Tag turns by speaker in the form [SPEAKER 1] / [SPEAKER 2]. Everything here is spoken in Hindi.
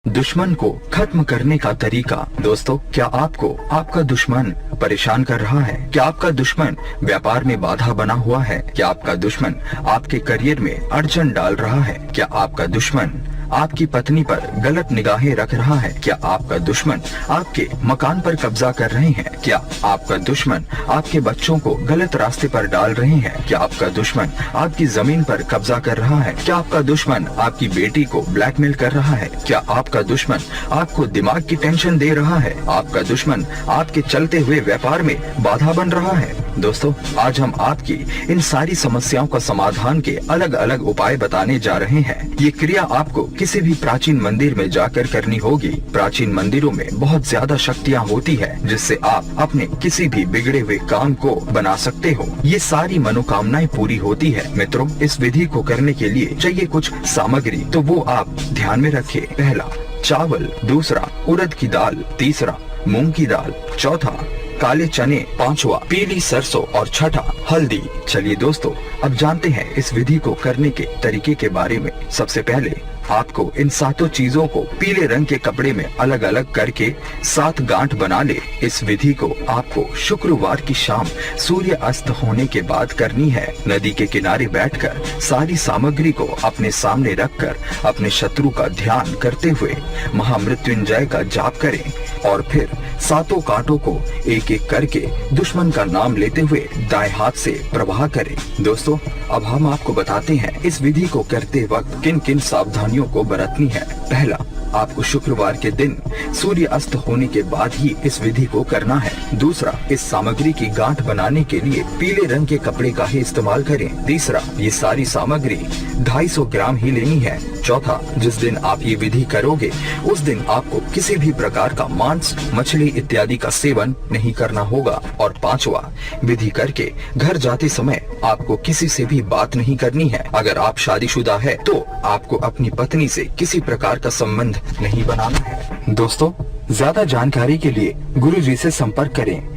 [SPEAKER 1] दुश्मन को खत्म करने का तरीका। दोस्तों, क्या आपको आपका दुश्मन परेशान कर रहा है? क्या आपका दुश्मन व्यापार में बाधा बना हुआ है? क्या आपका दुश्मन आपके करियर में अड़चन डाल रहा है? क्या आपका दुश्मन आपकी पत्नी पर गलत निगाहें रख रहा है? क्या आपका दुश्मन आपके मकान पर कब्जा कर रहे हैं? क्या आपका दुश्मन आपके बच्चों को गलत रास्ते पर डाल रहे हैं? क्या आपका दुश्मन आपकी जमीन पर कब्जा कर रहा है? क्या आपका दुश्मन आपकी बेटी को ब्लैकमेल कर रहा है? क्या आपका दुश्मन आपको दिमाग की टेंशन दे रहा है? आपका दुश्मन आपके चलते हुए व्यापार में बाधा बन रहा है? दोस्तों, आज हम आपकी इन सारी समस्याओं का समाधान के अलग अलग उपाय बताने जा रहे हैं। ये क्रिया आपको किसी भी प्राचीन मंदिर में जाकर करनी होगी। प्राचीन मंदिरों में बहुत ज्यादा शक्तियाँ होती है, जिससे आप अपने किसी भी बिगड़े हुए काम को बना सकते हो। ये सारी मनोकामनाएं पूरी होती है। मित्रों, इस विधि को करने के लिए चाहिए कुछ सामग्री, तो वो आप ध्यान में रखें। पहला, चावल। दूसरा, उड़द की दाल। तीसरा, मूंग की दाल। चौथा, काले चने। पांचवा, पीली सरसों। और छठा, हल्दी। चलिए दोस्तों, अब जानते हैं इस विधि को करने के तरीके के बारे में। सबसे पहले आपको इन सातों चीजों को पीले रंग के कपड़े में अलग अलग करके 7 गांठ बना ले। इस विधि को आपको शुक्रवार की शाम सूर्य अस्त होने के बाद करनी है। नदी के किनारे बैठकर सारी सामग्री को अपने सामने रखकर अपने शत्रु का ध्यान करते हुए महामृत्युंजय का जाप करें और फिर 7 कांटों को एक एक करके दुश्मन का नाम लेते हुए दाएं हाथ से प्रवाह करें। दोस्तों, अब हम आपको बताते हैं इस विधि को करते वक्त किन किन सावधानियों को बरतनी है। पहला, आपको शुक्रवार के दिन सूर्य अस्त होने के बाद ही इस विधि को करना है। दूसरा, इस सामग्री की गांठ बनाने के लिए पीले रंग के कपड़े का ही इस्तेमाल करें। तीसरा, ये सारी सामग्री 250 ग्राम ही लेनी है। चौथा, जिस दिन आप ये विधि करोगे उस दिन आपको किसी भी प्रकार का मांस, मछली इत्यादि का सेवन नहीं करना होगा। और पांचवा, विधि करके घर जाते समय आपको किसी से भी बात नहीं करनी है। अगर आप शादीशुदा है तो आपको अपनी पत्नी से किसी प्रकार का संबंध नहीं बनाना है। दोस्तों, ज्यादा जानकारी के लिए गुरु जी से संपर्क करें।